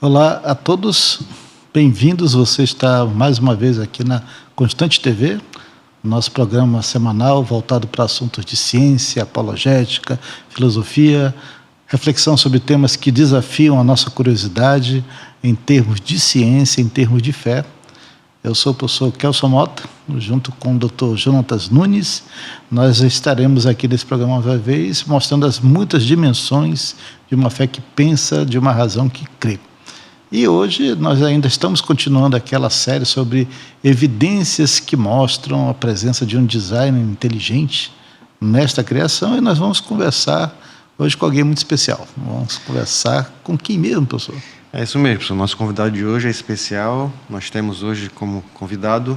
Olá a todos, bem-vindos. Você está mais uma vez aqui na Constante TV, nosso programa semanal voltado para assuntos de ciência, apologética, filosofia, reflexão sobre temas que desafiam a nossa curiosidade em termos de ciência, em termos de fé. Eu sou o professor Kelson Mota, junto com o Dr. Jonatas Nunes. Nós estaremos aqui nesse programa uma vez mostrando as muitas dimensões de uma fé que pensa, de uma razão que crê. E hoje nós ainda estamos continuando aquela série sobre evidências que mostram a presença de um design inteligente nesta criação, e nós vamos conversar hoje com alguém muito especial. Vamos conversar com quem mesmo, professor? É isso mesmo, professor. Nosso convidado de hoje é especial. Nós temos hoje como convidado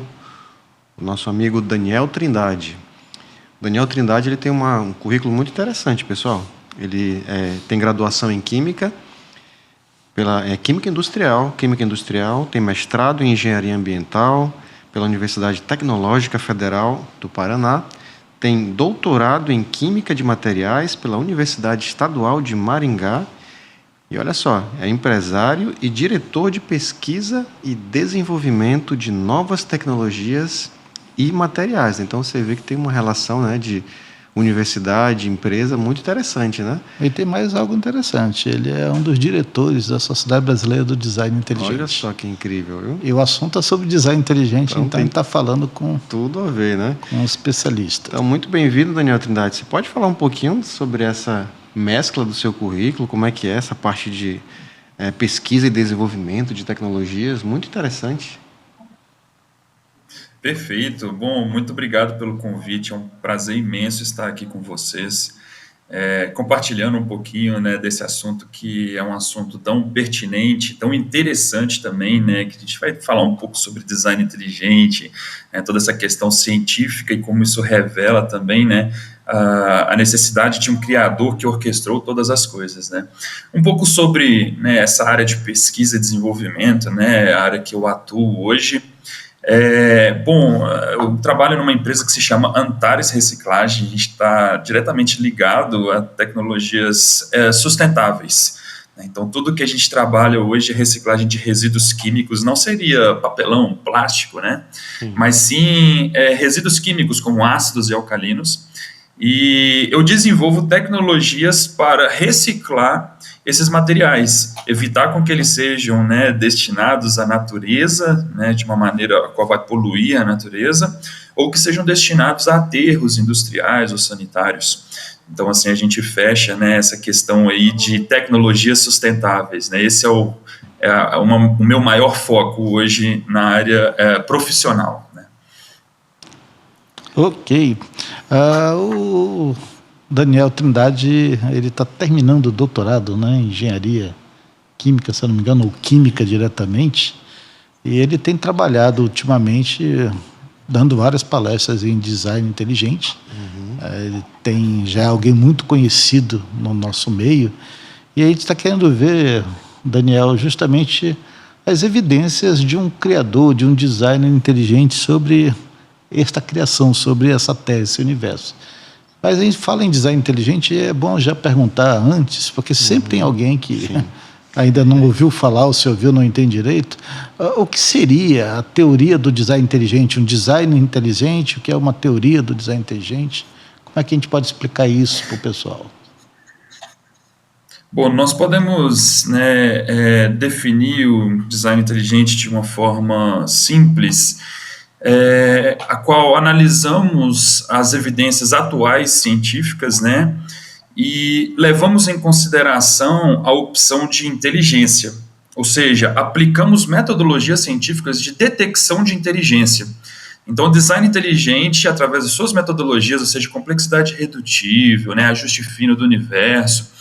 o nosso amigo Daniel Trindade. Daniel Trindade ele tem um currículo muito interessante, pessoal. Ele tem graduação em Química, pela Química Industrial, tem mestrado em Engenharia Ambiental pela Universidade Tecnológica Federal do Paraná, tem doutorado em Química de Materiais pela Universidade Estadual de Maringá e, olha só, é empresário e diretor de pesquisa e desenvolvimento de novas tecnologias e materiais. Então, você vê que tem uma relação, né, de universidade, empresa, muito interessante, né? E tem mais algo interessante, ele é um dos diretores da Sociedade Brasileira do Design Inteligente. Olha só que incrível, viu? E o assunto é sobre design inteligente, então ele está falando com tudo a ver, né? Com um especialista. Então, muito bem-vindo, Daniel Trindade. Você pode falar um pouquinho sobre essa mescla do seu currículo, como é que é essa parte de pesquisa e desenvolvimento de tecnologias? Muito interessante. Perfeito. Bom, muito obrigado pelo convite. É um prazer imenso estar aqui com vocês, compartilhando um pouquinho, né, desse assunto que é um assunto tão pertinente, tão interessante também, né, que a gente vai falar um pouco sobre design inteligente, toda essa questão científica e como isso revela também, né, a necessidade de um criador que orquestrou todas as coisas, né. Um pouco sobre, né, essa área de pesquisa e desenvolvimento, né, a área que eu atuo hoje. Bom, eu trabalho numa empresa que se chama Antares Reciclagem. A gente está diretamente ligado a tecnologias sustentáveis. Então, tudo que a gente trabalha hoje é reciclagem de resíduos químicos, não seria papelão, plástico, né? Mas sim resíduos químicos como ácidos e alcalinos. E eu desenvolvo tecnologias para reciclar esses materiais, evitar com que eles sejam, né, destinados à natureza, né, de uma maneira a qual vai poluir a natureza, ou que sejam destinados a aterros industriais ou sanitários. Então, assim, a gente fecha, né, essa questão aí de tecnologias sustentáveis, né? Esse é o meu maior foco hoje na área profissional. Ok. O Daniel Trindade, ele está terminando o doutorado, né, em engenharia química, se eu não me engano, ou química diretamente, e ele tem trabalhado ultimamente dando várias palestras em design inteligente. Ele tem já alguém muito conhecido no nosso meio, e a gente está querendo ver, Daniel, justamente as evidências de um criador, de um designer inteligente sobre esta criação, sobre essa terra, esse universo. Mas a gente fala em design inteligente, é bom já perguntar antes, porque sempre tem alguém que ainda não ouviu falar, ou se ouviu não entende direito. O que seria a teoria do design inteligente? Um design inteligente, o que é uma teoria do design inteligente? Como é que a gente pode explicar isso para o pessoal? Bom, nós podemos, né, definir o design inteligente de uma forma simples, a qual analisamos as evidências atuais científicas, né, e levamos em consideração a opção de inteligência, ou seja, aplicamos metodologias científicas de detecção de inteligência. Então, o design inteligente, através de suas metodologias, ou seja, complexidade redutível, né, ajuste fino do universo,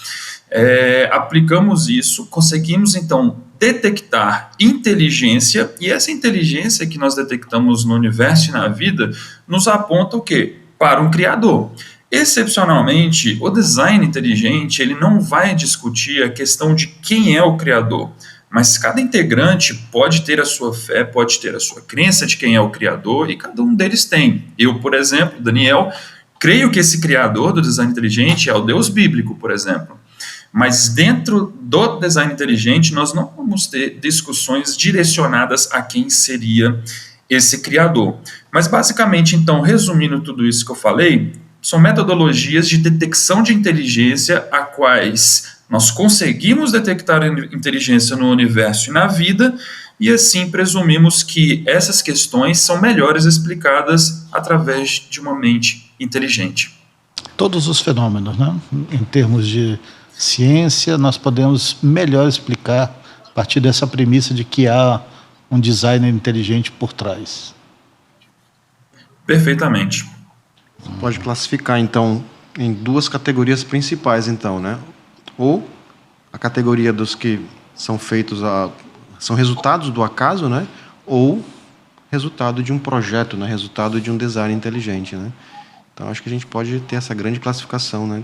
aplicamos isso, conseguimos, então, detectar inteligência, e essa inteligência que nós detectamos no universo e na vida nos aponta o quê? Para um criador. Excepcionalmente, o design inteligente ele não vai discutir a questão de quem é o criador, mas cada integrante pode ter a sua fé, pode ter a sua crença de quem é o criador, e cada um deles tem. Eu, por exemplo, Daniel, creio que esse criador do design inteligente é o Deus bíblico, por exemplo. Mas dentro do design inteligente, nós não vamos ter discussões direcionadas a quem seria esse criador. Mas basicamente, então, resumindo tudo isso que eu falei, são metodologias de detecção de inteligência a quais nós conseguimos detectar inteligência no universo e na vida, e assim presumimos que essas questões são melhores explicadas através de uma mente inteligente. Todos os fenômenos, né? Em termos de ciência, nós podemos melhor explicar a partir dessa premissa de que há um designer inteligente por trás. Perfeitamente. Pode classificar, então, em duas categorias principais, então, né? Ou a categoria dos que são feitos, são resultados do acaso, né? Ou resultado de um projeto, né? Resultado de um design inteligente, né? Então, acho que a gente pode ter essa grande classificação, né?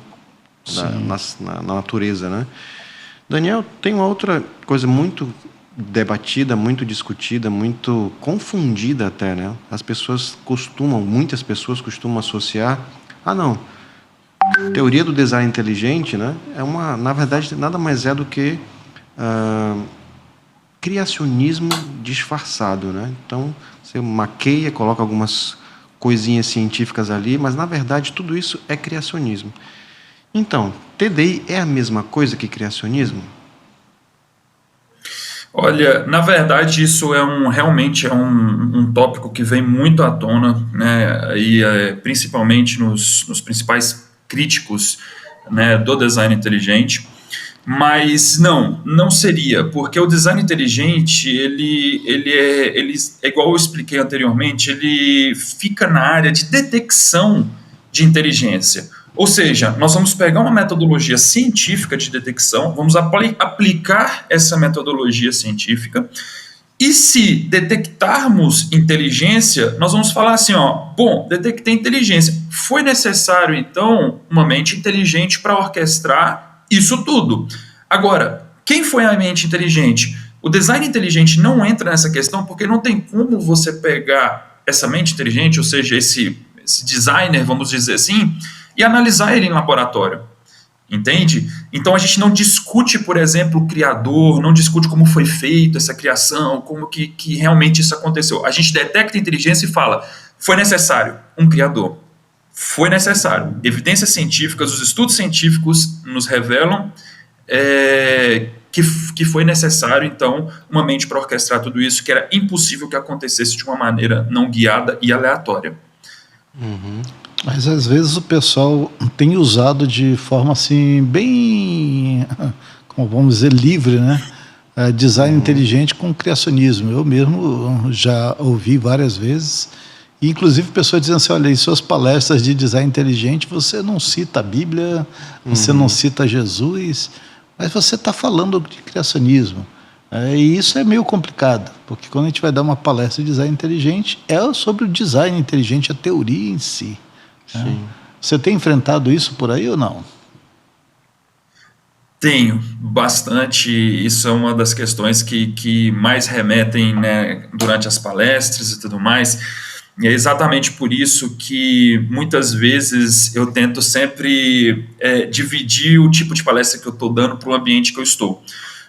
Na natureza, né? Daniel, tem uma outra coisa muito debatida, muito discutida, muito confundida até, né? Muitas pessoas costumam associar, não, teoria do design inteligente, né? Na verdade, nada mais é do que criacionismo disfarçado, né? Então, você maqueia, coloca algumas coisinhas científicas ali, mas, na verdade, tudo isso é criacionismo. Então, TDI é a mesma coisa que criacionismo? Olha, na verdade, isso realmente é um tópico que vem muito à tona, né? E principalmente nos principais críticos, né, do design inteligente. Mas não seria, porque o design inteligente, ele é igual eu expliquei anteriormente, ele fica na área de detecção de inteligência. Ou seja, nós vamos pegar uma metodologia científica de detecção, vamos aplicar essa metodologia científica, e se detectarmos inteligência, nós vamos falar assim, bom, detectei inteligência. Foi necessário, então, uma mente inteligente para orquestrar isso tudo. Agora, quem foi a mente inteligente? O design inteligente não entra nessa questão porque não tem como você pegar essa mente inteligente, ou seja, esse designer, vamos dizer assim, e analisar ele em laboratório, entende? Então a gente não discute, por exemplo, o criador, não discute como foi feita essa criação, como que realmente isso aconteceu. A gente detecta a inteligência e fala, foi necessário um criador, foi necessário. Evidências científicas, os estudos científicos nos revelam que foi necessário, então, uma mente para orquestrar tudo isso, que era impossível que acontecesse de uma maneira não guiada e aleatória. Uhum. Mas às vezes o pessoal tem usado de forma assim bem, como vamos dizer, livre, né? Design inteligente com criacionismo. Eu mesmo já ouvi várias vezes, e inclusive pessoas dizendo assim, olha, em suas palestras de design inteligente você não cita a Bíblia, você não cita Jesus, mas você está falando de criacionismo. E isso é meio complicado, porque quando a gente vai dar uma palestra de design inteligente, é sobre o design inteligente, a teoria em si. Sim. Você tem enfrentado isso por aí ou não? Tenho, bastante. Isso é uma das questões que mais remetem, né, durante as palestras e tudo mais. E é exatamente por isso que muitas vezes eu tento sempre dividir o tipo de palestra que eu estou dando para o ambiente que eu estou.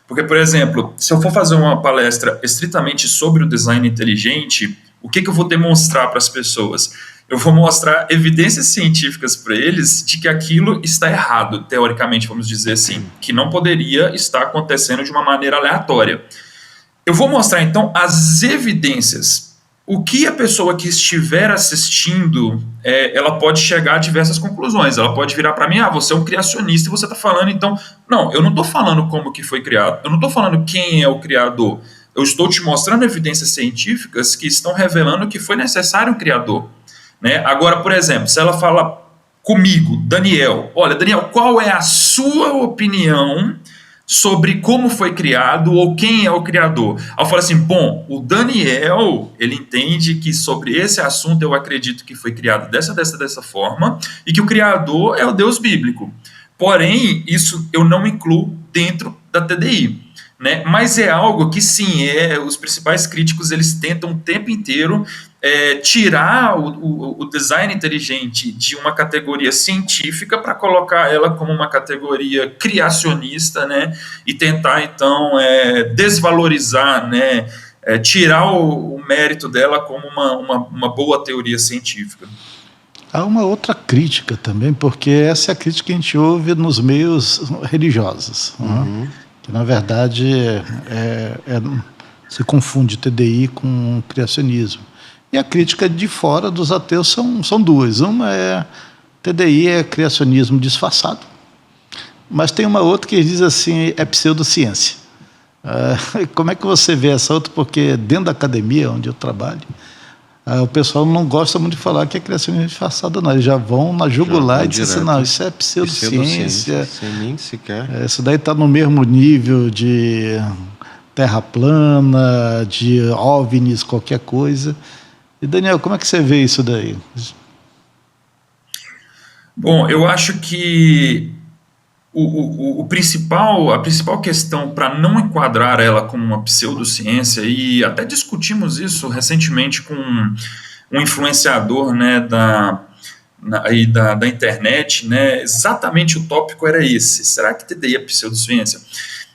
Porque, por exemplo, se eu for fazer uma palestra estritamente sobre o design inteligente, o que eu vou demonstrar para as pessoas? Eu vou mostrar evidências científicas para eles de que aquilo está errado, teoricamente, vamos dizer assim, que não poderia estar acontecendo de uma maneira aleatória. Eu vou mostrar, então, as evidências. O que a pessoa que estiver assistindo, ela pode chegar a diversas conclusões. Ela pode virar para mim, você é um criacionista e você está falando, então... Não, eu não estou falando como que foi criado, eu não estou falando quem é o criador. Eu estou te mostrando evidências científicas que estão revelando que foi necessário um criador. Né? Agora, por exemplo, se ela fala comigo, Daniel, olha, Daniel, qual é a sua opinião sobre como foi criado ou quem é o criador? Aí eu falo assim, bom, o Daniel, ele entende que sobre esse assunto eu acredito que foi criado dessa forma e que o criador é o Deus bíblico. Porém, isso eu não incluo dentro da TDI. Né? Mas é algo que sim, os principais críticos eles tentam o tempo inteiro tirar o design inteligente de uma categoria científica para colocar ela como uma categoria criacionista, né, e tentar, então, desvalorizar, né, tirar o mérito dela como uma boa teoria científica. Há uma outra crítica também, porque essa é a crítica que a gente ouve nos meios religiosos, né? Que, na verdade, se confunde TDI com criacionismo. E a crítica de fora dos ateus são duas. Uma é TDI é criacionismo disfarçado, mas tem uma outra que diz assim, é pseudociência. Como é que você vê essa outra? Porque dentro da academia, onde eu trabalho, o pessoal não gosta muito de falar que é criacionismo disfarçado, não. Eles já vão na jugular e dizem assim, não, isso é pseudociência. Sem nem sequer. Isso daí está no mesmo nível de terra plana, de OVNIs, qualquer coisa. E, Daniel, como é que você vê isso daí? Bom, eu acho que a principal questão para não enquadrar ela como uma pseudociência, e até discutimos isso recentemente com um influenciador, né, da internet, né, exatamente o tópico era esse: será que TDI é pseudociência?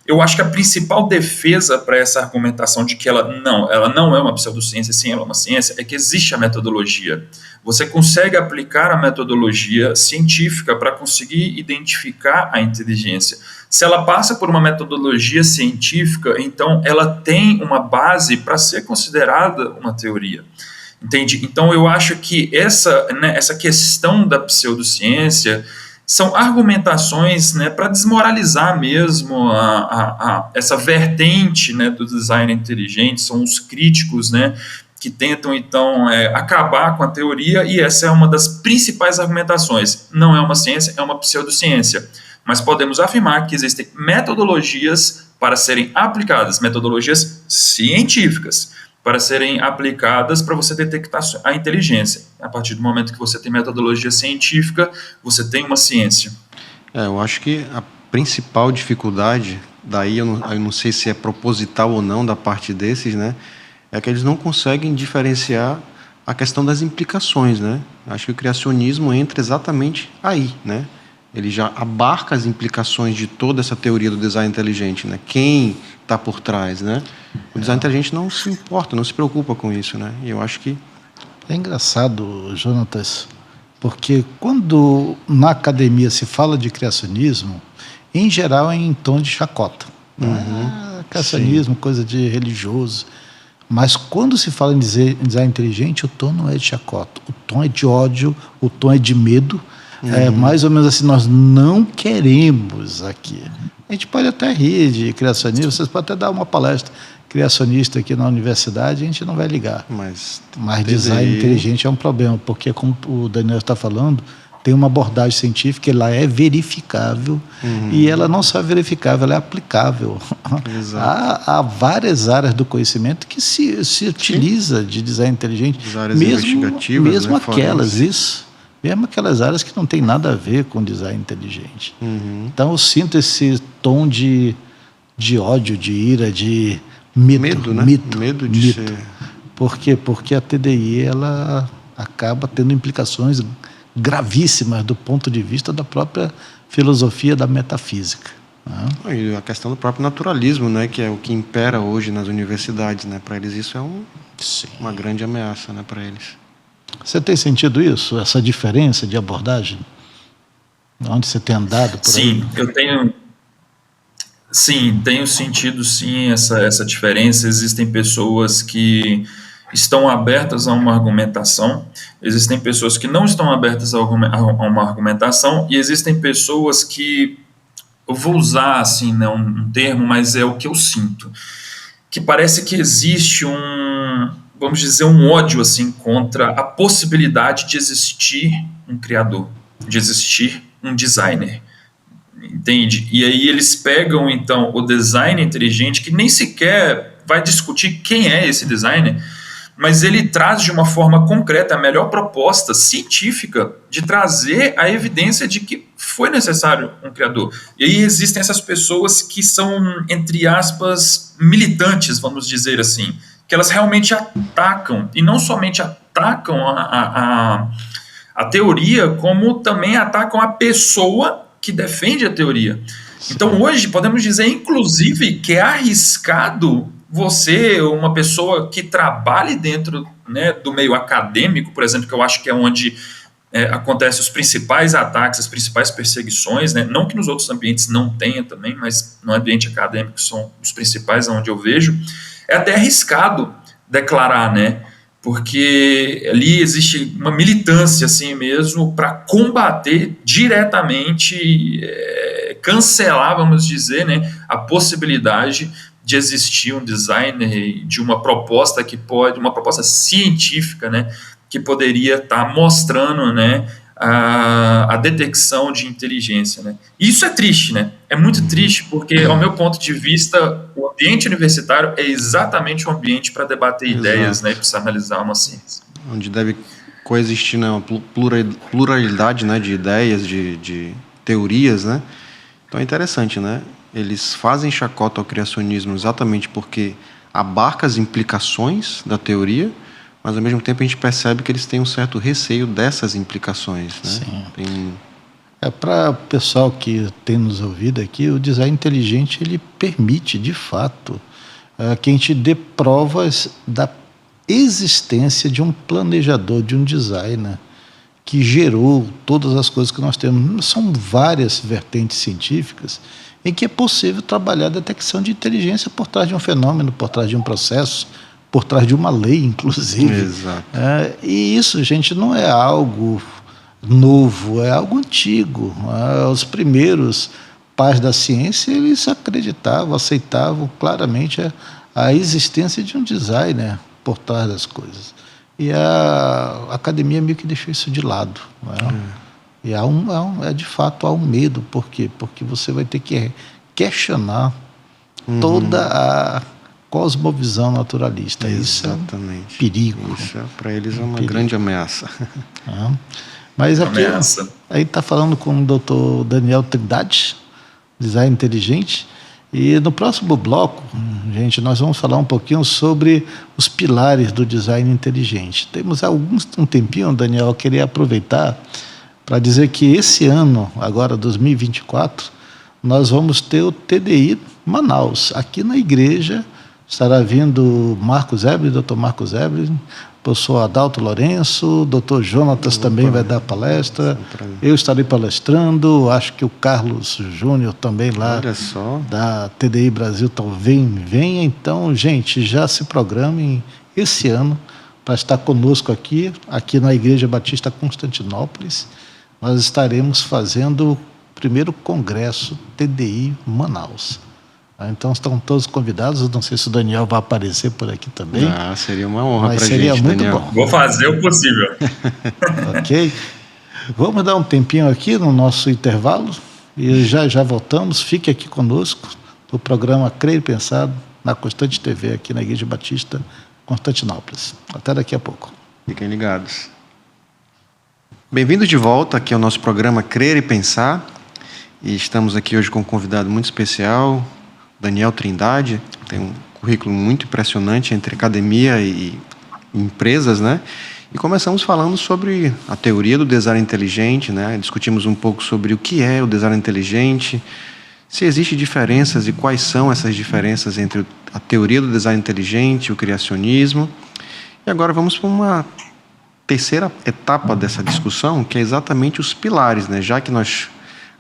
Eu acho que a principal defesa para essa argumentação de que ela não é uma pseudociência, sim, ela é uma ciência, é que existe a metodologia. Você consegue aplicar a metodologia científica para conseguir identificar a inteligência. Se ela passa por uma metodologia científica, então ela tem uma base para ser considerada uma teoria. Entende? Então eu acho que essa questão da pseudociência são argumentações, né, para desmoralizar mesmo essa vertente, né, do design inteligente. São os críticos, né, que tentam, então, acabar com a teoria, e essa é uma das principais argumentações. Não é uma ciência, é uma pseudociência. Mas podemos afirmar que existem metodologias para serem aplicadas, metodologias científicas, para serem aplicadas para você detectar a inteligência. A partir do momento que você tem metodologia científica, você tem uma ciência. Eu acho que a principal dificuldade, daí eu não sei se é proposital ou não da parte desses, né, é que eles não conseguem diferenciar a questão das implicações, né? Acho que o criacionismo entra exatamente aí, né? Ele já abarca as implicações de toda essa teoria do design inteligente, né? Quem está por trás, né? O design inteligente não se importa, não se preocupa com isso, né? E eu acho que... É engraçado, Jonatas, porque quando na academia se fala de criacionismo, em geral é em tom de chacota. Criacionismo, coisa de religioso. Mas quando se fala em design inteligente, o tom não é de chacota. O tom é de ódio, o tom é de medo. É mais ou menos assim, nós não queremos aqui. A gente pode até rir de criacionismo, vocês podem até dar uma palestra criacionista aqui na universidade, a gente não vai ligar. Mas design inteligente é um problema, porque, como o Daniel está falando, tem uma abordagem científica, ela é verificável, e ela não só é verificável, ela é aplicável. Há várias áreas do conhecimento que se utiliza de design inteligente, mesmo aquelas, mesmo aquelas áreas que não tem nada a ver com design inteligente. Então eu sinto esse tom de ódio, de ira, de medo, né? Medo de ser... Por quê? Porque a TDI ela acaba tendo implicações gravíssimas do ponto de vista da própria filosofia da metafísica. Né? E a questão do próprio naturalismo, né, que é o que impera hoje nas universidades, né? Para eles isso é uma grande ameaça, né, para eles. Você tem sentido isso, essa diferença de abordagem? Onde você tem andado por aí? Sim, eu tenho... Sim, tenho sentido, sim, essa diferença. Existem pessoas que estão abertas a uma argumentação, existem pessoas que não estão abertas a uma argumentação, e existem pessoas que, eu vou usar assim, né, um termo, mas é o que eu sinto, que parece que existe vamos dizer, um ódio assim, contra a possibilidade de existir um criador, de existir um designer. Entende? E aí eles pegam, então, o design inteligente, que nem sequer vai discutir quem é esse designer, mas ele traz de uma forma concreta a melhor proposta científica de trazer a evidência de que foi necessário um criador. E aí existem essas pessoas que são, entre aspas, militantes, vamos dizer assim, que elas realmente atacam, e não somente atacam a teoria, como também atacam a pessoa que defende a teoria. Então, hoje, podemos dizer, inclusive, que é arriscado você, uma pessoa que trabalhe dentro, né, do meio acadêmico, por exemplo, que eu acho que é onde acontecem os principais ataques, as principais perseguições, né? Não que nos outros ambientes não tenha também, mas no ambiente acadêmico são os principais onde eu vejo, é até arriscado declarar, né? Porque ali existe uma militância assim mesmo para combater diretamente, cancelar, vamos dizer, né, a possibilidade de existir um designer de uma proposta uma proposta científica, né, que poderia estar mostrando, né, a detecção de inteligência, né. E isso é triste, né? É muito triste porque, ao meu ponto de vista, o ambiente universitário é exatamente um ambiente para debater ideias, né, e para analisar uma ciência. Onde deve coexistir, né, uma pluralidade, né, de ideias, de teorias, né? Então é interessante, né? Eles fazem chacota ao criacionismo exatamente porque abarca as implicações da teoria, mas ao mesmo tempo a gente percebe que eles têm um certo receio dessas implicações, né? Sim. Para o pessoal que tem nos ouvido aqui, o design inteligente ele permite, de fato, que a gente dê provas da existência de um planejador, de um designer, que gerou todas as coisas que nós temos. São várias vertentes científicas em que é possível trabalhar a detecção de inteligência por trás de um fenômeno, por trás de um processo, por trás de uma lei, inclusive. Exato. E isso, gente, não é algo novo, é algo antigo. Os primeiros pais da ciência, eles acreditavam, aceitavam claramente a existência de um designer por trás das coisas. E a academia meio que deixou isso de lado. E de fato há um medo. Por quê? Porque você vai ter que questionar toda a cosmovisão naturalista. Exatamente. Isso é um perigo. Isso para eles é uma grande ameaça. Mas aqui aí está falando com o Dr. Daniel Trindade, design inteligente. E no próximo bloco, gente, nós vamos falar um pouquinho sobre os pilares do design inteligente. Temos um tempinho, Daniel, eu queria aproveitar para dizer que esse ano, agora 2024, nós vamos ter o TDI Manaus. Aqui na igreja estará vindo Marcos Ebre, Dr. Marcos Ebre, professor Adalto Lourenço, Dr. Jonatas também vai dar palestra, eu estarei palestrando, acho que o Carlos Júnior também lá da TDI Brasil talvez venha. Então, gente, já se programem esse ano para estar conosco aqui na Igreja Batista Constantinópolis. Nós estaremos fazendo o primeiro congresso TDI Manaus. Então estão todos convidados. Não sei se o Daniel vai aparecer por aqui também. Seria uma honra para a gente, seria muito Daniel. bom. Vou fazer o possível. Ok? Vamos dar um tempinho aqui no nosso intervalo e já voltamos. Fique aqui conosco no programa Crer e Pensar na Constante TV, aqui na Igreja Batista Constantinópolis. Até daqui a pouco. Fiquem ligados. Bem-vindos de volta aqui ao nosso programa Crer e Pensar. E estamos aqui hoje com um convidado muito especial, Daniel Trindade. Tem um currículo muito impressionante entre academia e empresas, né? E começamos falando sobre a teoria do design inteligente, né? Discutimos um pouco sobre o que é o design inteligente, se existem diferenças e quais são essas diferenças entre a teoria do design inteligente e o criacionismo. E agora vamos para uma terceira etapa dessa discussão, que é exatamente os pilares, né? Já que nós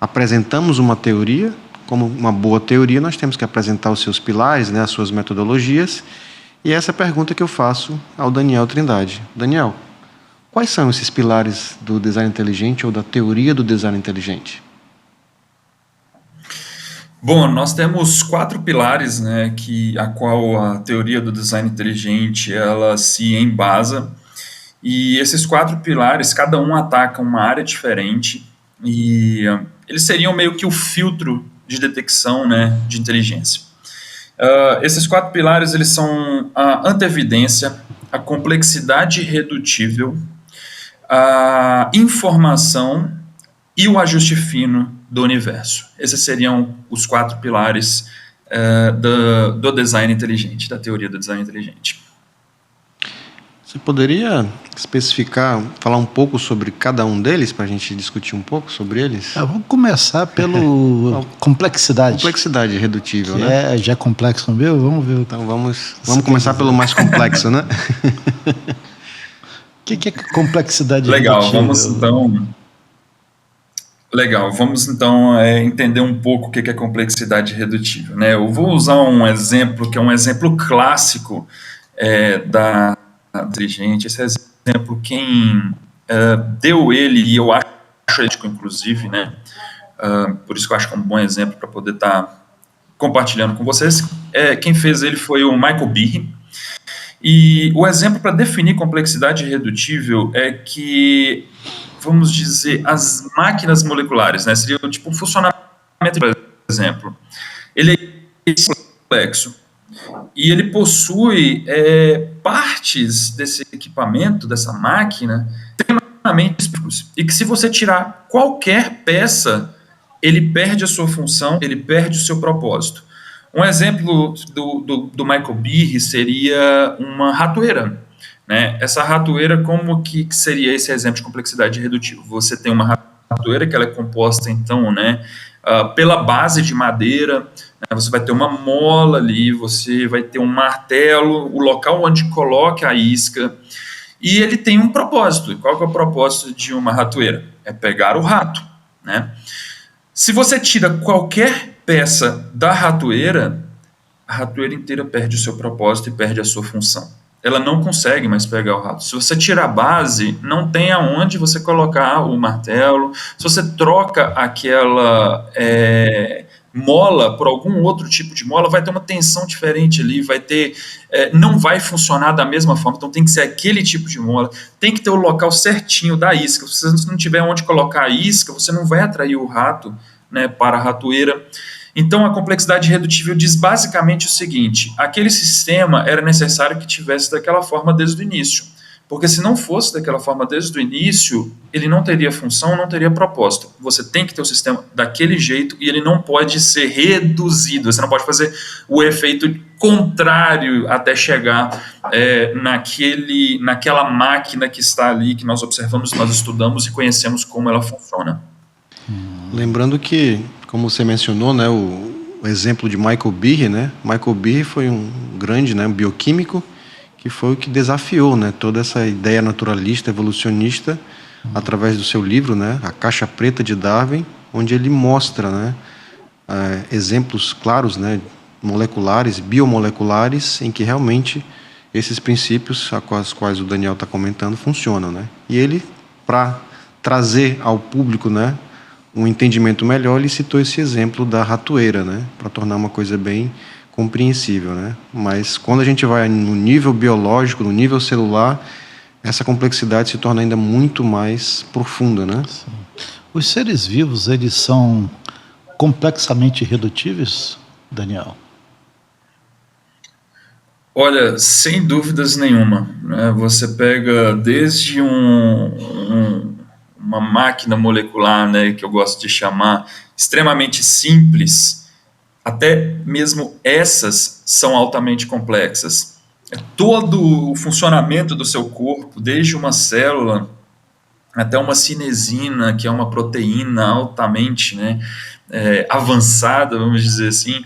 apresentamos uma teoria, como uma boa teoria, nós temos que apresentar os seus pilares, né, as suas metodologias. E essa é a pergunta que eu faço ao Daniel Trindade. Daniel, quais são esses pilares do design inteligente ou da teoria do design inteligente? Bom, nós temos 4 pilares, né, a qual a teoria do design inteligente ela se embasa. E esses 4 pilares, cada um ataca uma área diferente e eles seriam meio que o filtro de detecção, né, de inteligência. Esses 4 pilares eles são a anteevidência, a complexidade redutível, a informação e o ajuste fino do universo. Esses seriam os 4 pilares do design inteligente, da teoria do design inteligente. Você poderia especificar, falar um pouco sobre cada um deles, para a gente discutir um pouco sobre eles? Vamos começar pelo complexidade. Complexidade redutível, né? Já é complexo, não viu? Vamos ver. Então vamos começar pelo mais complexo, né? O que é complexidade Legal, redutível? Vamos então entender um pouco o que é complexidade redutível, né? Eu vou usar um exemplo que é um exemplo clássico da inteligente. Esse exemplo, quem deu ele, e eu acho ético, inclusive, né? Por isso que eu acho que é um bom exemplo para poder estar compartilhando com vocês. Quem fez ele foi o Michael Behe. E o exemplo para definir complexidade redutível é que, vamos dizer, as máquinas moleculares, né? Seria tipo um funcionamento, por exemplo. Ele é complexo. E ele possui partes desse equipamento, dessa máquina, extremamente específicos. E que se você tirar qualquer peça, ele perde a sua função, ele perde o seu propósito. Um exemplo do Michael Behe seria uma ratoeira. Né? Essa ratoeira, como que seria esse exemplo de complexidade redutiva? Você tem uma ratoeira que ela é composta, então, né, pela base de madeira, né, você vai ter uma mola ali, você vai ter um martelo, o local onde coloca a isca, e ele tem um propósito. E qual que é o propósito de uma ratoeira? É pegar o rato. Né? Se você tira qualquer peça da ratoeira, a ratoeira inteira perde o seu propósito e perde a sua função. Ela não consegue mais pegar o rato. Se você tirar a base, não tem aonde você colocar o martelo. Se você troca aquela mola por algum outro tipo de mola, vai ter uma tensão diferente ali, vai ter, não vai funcionar da mesma forma, então tem que ser aquele tipo de mola, tem que ter o local certinho da isca. Se você não tiver onde colocar a isca, você não vai atrair o rato, né, para a ratoeira. Então, a complexidade redutível diz basicamente o seguinte: aquele sistema era necessário que tivesse daquela forma desde o início, porque se não fosse daquela forma desde o início, ele não teria função, não teria propósito. Você tem que ter o sistema daquele jeito e ele não pode ser reduzido, você não pode fazer o efeito contrário até chegar naquela máquina que está ali, que nós observamos, nós estudamos e conhecemos como ela funciona. Lembrando que, como você mencionou, né, o exemplo de Michael Behe, né? Michael Behe foi um grande, né, bioquímico que foi o que desafiou, né, toda essa ideia naturalista, evolucionista, através do seu livro, né, A Caixa Preta de Darwin, onde ele mostra, né, exemplos claros, né, moleculares, biomoleculares, em que realmente esses princípios, com os quais o Daniel está comentando, funcionam, né? E ele, para trazer ao público, né, um entendimento melhor, ele citou esse exemplo da ratoeira, né, para tornar uma coisa bem compreensível, né? Mas quando a gente vai no nível biológico, no nível celular, essa complexidade se torna ainda muito mais profunda, né? Sim. Os seres vivos, eles são complexamente irredutíveis, Daniel? Olha, sem dúvidas nenhuma, né? Você pega desde uma máquina molecular, né, que eu gosto de chamar, extremamente simples, até mesmo essas são altamente complexas. Todo o funcionamento do seu corpo, desde uma célula até uma cinesina, que é uma proteína altamente, né, avançada, vamos dizer assim,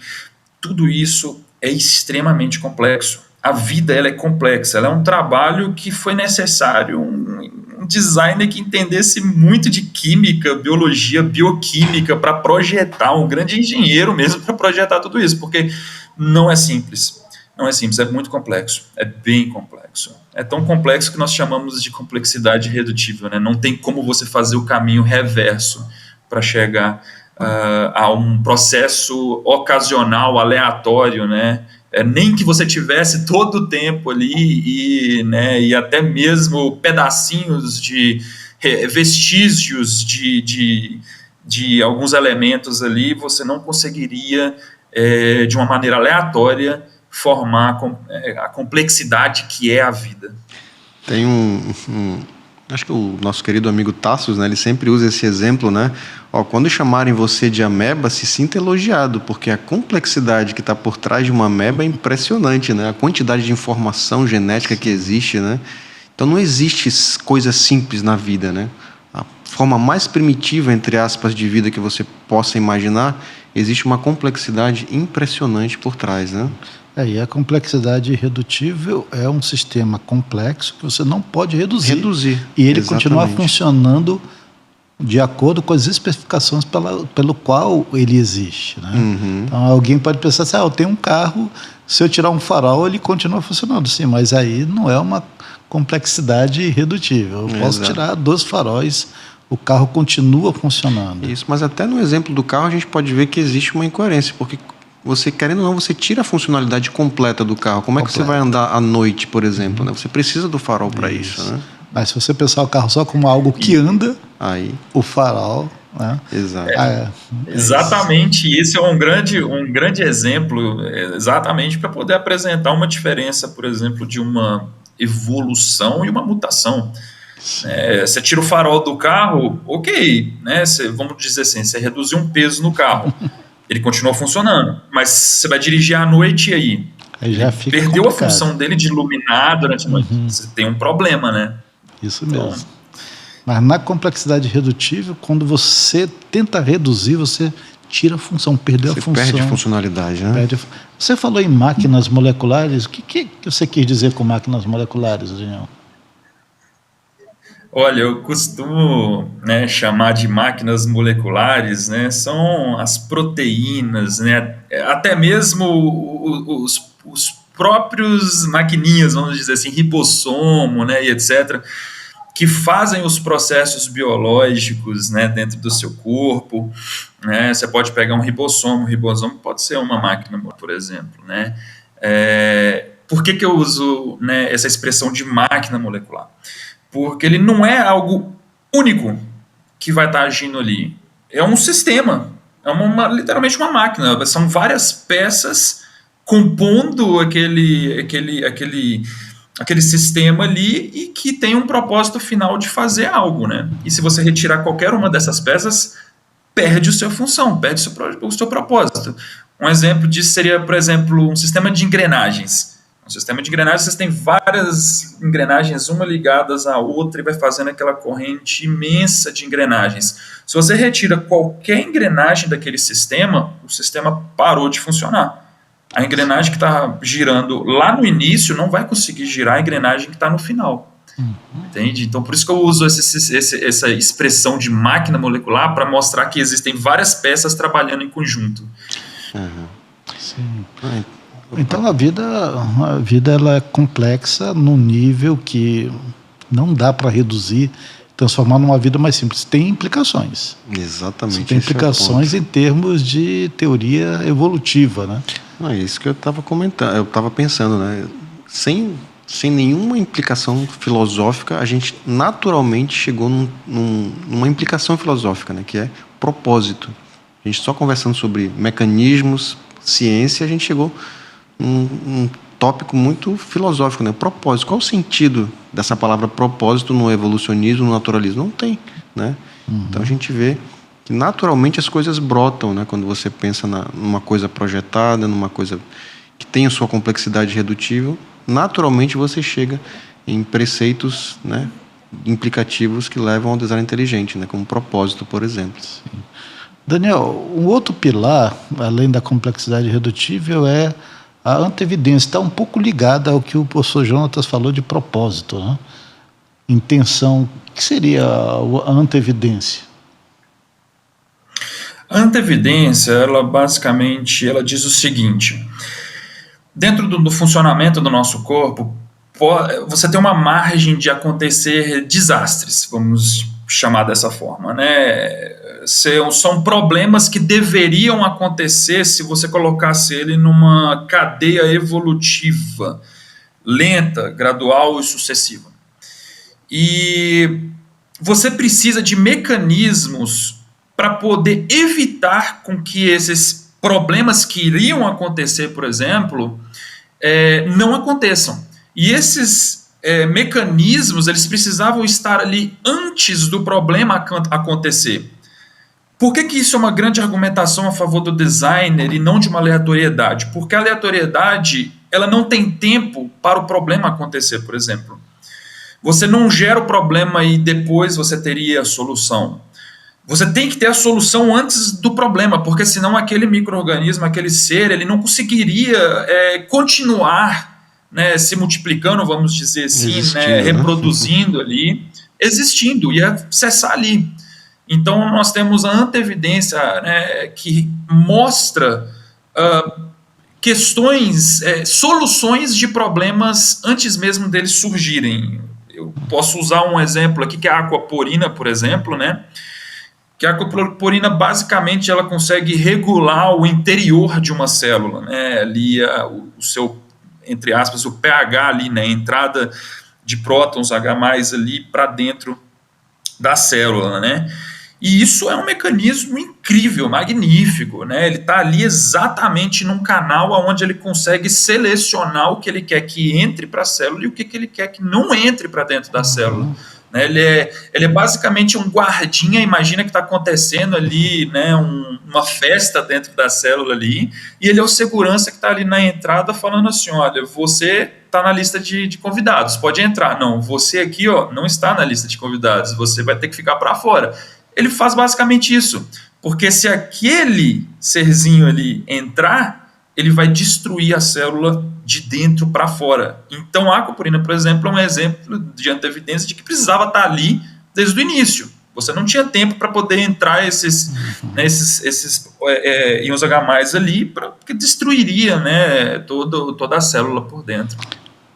tudo isso é extremamente complexo. A vida, ela é complexa, ela é um trabalho que foi necessário, um designer que entendesse muito de química, biologia, bioquímica, para projetar, um grande engenheiro mesmo para projetar tudo isso, porque não é simples. Não é simples, é muito complexo, é bem complexo. É tão complexo que nós chamamos de complexidade redutível, né? Não tem como você fazer o caminho reverso para chegar a um processo ocasional, aleatório, né? Nem que você tivesse todo o tempo ali e até mesmo pedacinhos de vestígios de alguns elementos ali, você não conseguiria, de uma maneira aleatória, formar a complexidade que é a vida. Tem acho que o nosso querido amigo Tassos, né, ele sempre usa esse exemplo, né? Quando chamarem você de ameba, se sinta elogiado, porque a complexidade que está por trás de uma ameba é impressionante, né? A quantidade de informação genética que existe, né? Então não existe coisa simples na vida, né? A forma mais primitiva, entre aspas, de vida que você possa imaginar, existe uma complexidade impressionante por trás, né? E a complexidade irredutível é um sistema complexo que você não pode reduzir. E ele continua funcionando de acordo com as especificações pelo qual ele existe, né? Então alguém pode pensar assim, eu tenho um carro, se eu tirar um farol ele continua funcionando, sim, mas aí não é uma complexidade irredutível. Eu posso tirar 2 faróis, o carro continua funcionando. Isso, mas até no exemplo do carro a gente pode ver que existe uma incoerência, porque você, querendo ou não, você tira a funcionalidade completa do carro. Como é que você vai andar à noite, por exemplo? Né? Você precisa do farol para isso, né? Mas se você pensar o carro só como algo que anda, aí o farol... Né? Exato. Exatamente, esse é um grande exemplo, exatamente para poder apresentar uma diferença, por exemplo, de uma evolução e uma mutação. Você tira o farol do carro, ok, né? Vamos dizer assim, você reduziu um peso no carro, ele continua funcionando, mas você vai dirigir à noite e aí? Já fica perdeu complicado. A função dele de iluminar durante a noite. Você tem um problema, né? Isso mesmo. Mas na complexidade redutível, quando você tenta reduzir, você tira a função, perdeu a função. Você perde a funcionalidade, né? Você falou em máquinas moleculares. O que você quis dizer com máquinas moleculares, Daniel? Olha, eu costumo, né, chamar de máquinas moleculares, né? São as proteínas, né? Até mesmo os próprios maquininhas, vamos dizer assim, ribossomo, né, e etc., que fazem os processos biológicos, né, dentro do seu corpo, né? Você pode pegar um ribossomo, o ribossomo pode ser uma máquina, por exemplo, né? Por que eu uso, né, essa expressão de máquina molecular? Porque ele não é algo único que vai estar agindo ali, é um sistema, é literalmente uma máquina, são várias peças compondo aquele sistema ali e que tem um propósito final de fazer algo, né? E se você retirar qualquer uma dessas peças, perde a sua função, perde o seu propósito. Um exemplo disso seria, por exemplo, um sistema de engrenagens. Um sistema de engrenagens, vocês têm várias engrenagens, uma ligadas à outra, e vai fazendo aquela corrente imensa de engrenagens. Se você retira qualquer engrenagem daquele sistema, o sistema parou de funcionar. A engrenagem que está girando lá no início não vai conseguir girar a engrenagem que está no final. Entende? Então, por isso que eu uso essa expressão de máquina molecular para mostrar que existem várias peças trabalhando em conjunto. Sim. Então, a vida ela é complexa num nível que não dá para reduzir, transformar numa vida mais simples. Tem implicações. Exatamente. Tem implicações em termos de teoria evolutiva, né? É isso que eu estava comentando, eu estava pensando, né? Sem nenhuma implicação filosófica, a gente naturalmente chegou numa implicação filosófica, né? Que é propósito. A gente só conversando sobre mecanismos, ciência, a gente chegou num tópico muito filosófico, né? Propósito. Qual o sentido dessa palavra propósito no evolucionismo, no naturalismo? Não tem, né? Então a gente vê que naturalmente as coisas brotam, né? Quando você pensa numa coisa projetada, numa coisa que tem a sua complexidade redutível, naturalmente você chega em preceitos, né, implicativos que levam ao design inteligente, né, como propósito, por exemplo. Sim. Daniel, um outro pilar, além da complexidade redutível, é a antevidência. Está um pouco ligada ao que o professor Jonatas falou de propósito, né? Intenção. O que seria a antevidência? A antevidência, ela basicamente diz o seguinte: dentro do funcionamento do nosso corpo, você tem uma margem de acontecer desastres, vamos chamar dessa forma, né? São problemas que deveriam acontecer se você colocasse ele numa cadeia evolutiva, lenta, gradual e sucessiva. E você precisa de mecanismos para poder evitar com que esses problemas que iriam acontecer, por exemplo, não aconteçam. E esses mecanismos, eles precisavam estar ali antes do problema acontecer. Por que isso é uma grande argumentação a favor do designer e não de uma aleatoriedade? Porque a aleatoriedade, ela não tem tempo para o problema acontecer, por exemplo. você não gera o problema e depois você teria a solução. Você tem que ter a solução antes do problema, porque senão aquele micro-organismo, aquele ser, ele não conseguiria continuar, né, se multiplicando, vamos dizer assim, né, reproduzindo ali, existindo, ia cessar ali. Então, nós temos a anteevidência, né, que mostra questões, soluções de problemas antes mesmo deles surgirem. Eu posso usar um exemplo aqui, que é a aquaporina, por exemplo, né? Que a aquaporina, basicamente, ela consegue regular o interior de uma célula, né? Ali, o seu, entre aspas, o pH ali, né? A entrada de prótons H+, ali para dentro da célula, né? E isso é um mecanismo incrível, magnífico, né? Ele está ali exatamente num canal onde ele consegue selecionar o que ele quer que entre para a célula e o que ele quer que não entre para dentro da célula. Né? Ele é basicamente um guardinha, imagina que está acontecendo ali, né, uma festa dentro da célula ali, e ele é o segurança que está ali na entrada falando assim, olha, você está na lista de convidados, pode entrar. Não, você aqui, ó, não está na lista de convidados, você vai ter que ficar para fora. Ele faz basicamente isso, porque se aquele serzinho ali entrar, ele vai destruir a célula de dentro para fora. Então, a aquaporina, por exemplo, é um exemplo de anteevidência de que precisava estar ali desde o início. Você não tinha tempo para poder entrar esses íons H+ ali, porque destruiria, né, toda a célula por dentro.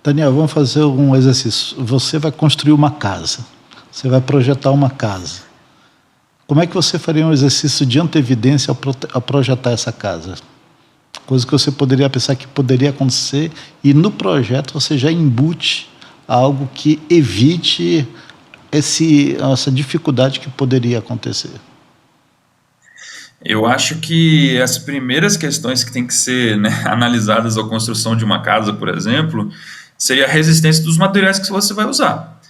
Daniel, vamos fazer um exercício. Você vai construir uma casa, você vai projetar uma casa. Como é que você faria um exercício de anteevidência ao projetar essa casa? Coisa que você poderia pensar que poderia acontecer, e no projeto você já embute algo que evite essa dificuldade que poderia acontecer. Eu acho que as primeiras questões que têm que ser, né, analisadas à construção de uma casa, por exemplo, seria a resistência dos materiais que você vai usar.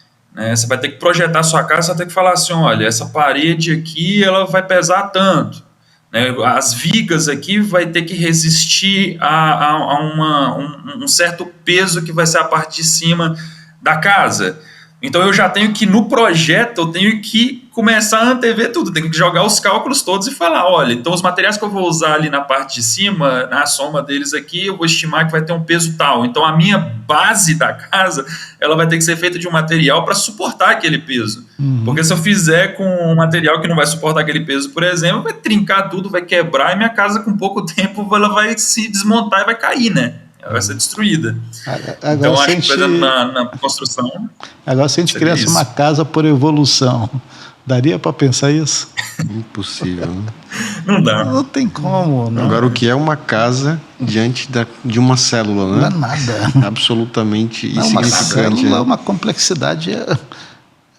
Você vai ter que projetar a sua casa, você vai ter que falar assim, olha, essa parede aqui ela vai pesar tanto. As vigas aqui vai ter que resistir a um certo peso que vai ser a parte de cima da casa. Então eu já tenho que, no projeto, eu tenho que começar a antever tudo, tenho que jogar os cálculos todos e falar, olha, então os materiais que eu vou usar ali na parte de cima, na soma deles aqui, eu vou estimar que vai ter um peso tal. Então a minha base da casa, ela vai ter que ser feita de um material para suportar aquele peso. Porque se eu fizer com um material que não vai suportar aquele peso, por exemplo, vai trincar tudo, vai quebrar, e minha casa com pouco tempo ela vai se desmontar e vai cair, né? Ela vai ser destruída. Agora, então, acho que, por exemplo, na construção... Agora, se a gente criasse uma casa por evolução, daria para pensar isso? Impossível, né? Não dá. Não tem como. Não. Agora, o que é uma casa diante de uma célula, né? Não é nada. Absolutamente insignificante. Uma célula é né? uma complexidade...